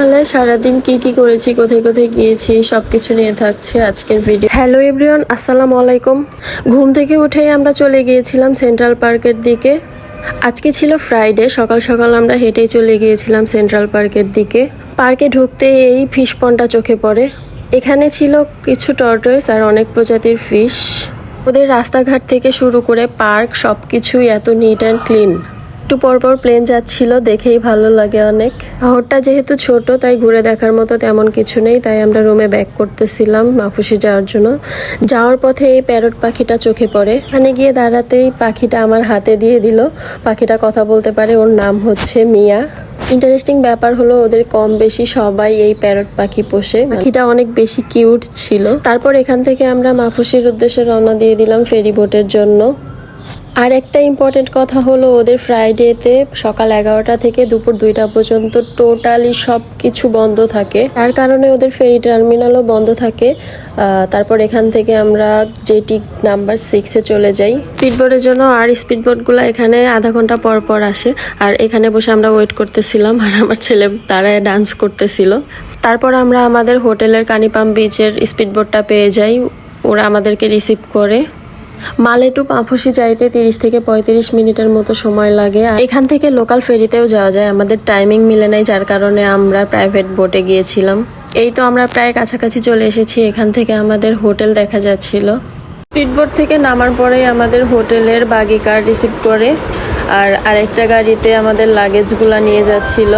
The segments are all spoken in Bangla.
তাজমহলে সারাদিন কি করেছি, কোথায় কোথায় গিয়েছি সবকিছু নিয়ে থাকছে আজকের ভিডিও। হ্যালো এভরিওয়ান, আসসালামু আলাইকুম। ঘুম থেকে উঠেই আমরা চলে গিয়েছিলাম সেন্ট্রাল পার্কের দিকে। আজকে ছিল ফ্রাইডে, সকাল সকাল আমরা হেঁটেই চলে গিয়েছিলাম সেন্ট্রাল পার্কের দিকে। পার্কে ঢুকতে এই ফিশ পন্ডটা চোখে পড়ে। এখানে ছিল কিছু টর্টয়েস আর অনেক প্রজাতির ফিশ। ওদের রাস্তাঘাট থেকে শুরু করে পার্ক সবকিছুই এত নিট অ্যান্ড ক্লিন। একটু পরপর প্লেন যাচ্ছিল, দেখেই ভালো লাগে অনেক। শহরটা যেহেতু ছোট তাই ঘুরে দেখার মতো তেমন কিছু নেই, তাই আমরা রুমে ব্যাক করতেছিলাম মাফুসি যাওয়ার জন্য। যাওয়ার পথে এই প্যারট পাখিটা চোখে পড়ে। ওখানে গিয়ে দাঁড়াতেই পাখিটা আমার হাতে দিয়ে দিল। পাখিটা কথা বলতে পারে, ওর নাম হচ্ছে মিয়া। ইন্টারেস্টিং ব্যাপার হলো ওদের কম বেশি সবাই এই প্যারট পাখি পোষে। পাখিটা অনেক বেশি কিউট ছিল। তারপর এখান থেকে আমরা মাফুসির উদ্দেশ্যে রওনা দিয়ে দিলাম ফেরি বোটের জন্য। আর একটা ইম্পর্টেন্ট কথা হলো ওদের ফ্রাইডেতে সকাল 11টা থেকে দুপুর 2টা পর্যন্ত টোটালি সব কিছু বন্ধ থাকে। তার কারণে ওদের ফেরি টার্মিনালও বন্ধ থাকে। তারপর এখান থেকে আমরা জেটি নাম্বার 6-এ চলে যাই স্পিডবোটের জন্য। আর স্পিডবোটগুলো এখানে আধা ঘন্টা পর পর আসে। আর এখানে বসে আমরা ওয়েট করতেছিলাম, আর আমার ছেলে দাঁড়ায় ডান্স করতেছিল। তারপর আমরা আমাদের হোটেলের কানিপাম বিচের স্পিডবোটটা পেয়ে যাই। ওরা আমাদেরকে রিসিভ করে। মালে টু মাফুসি যাইতে 30 থেকে 35 মিনিটের মতো সময় লাগে। এখান থেকে লোকাল ফেরিতেও যাওয়া যায়, আমাদের টাইমিং মিলে নাই, যার কারণে আমরা প্রাইভেট বোটে গিয়েছিলাম। এই তো আমরা প্রায় কাছাকাছি চলে এসেছি। এখান থেকে আমাদের হোটেল দেখা যাচ্ছিল। স্পিডবোট থেকে নামার পরেই আমাদের হোটেলের বাগি কার রিসিভ করে, আর আরেকটা গাড়িতে আমাদের লাগেজগুলা নিয়ে যাচ্ছিল।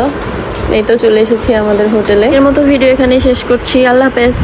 এই তো চলে এসেছি আমাদের হোটেলে। এর মতো ভিডিও এখানেই শেষ করছি। আল্লাহ হাফেজ।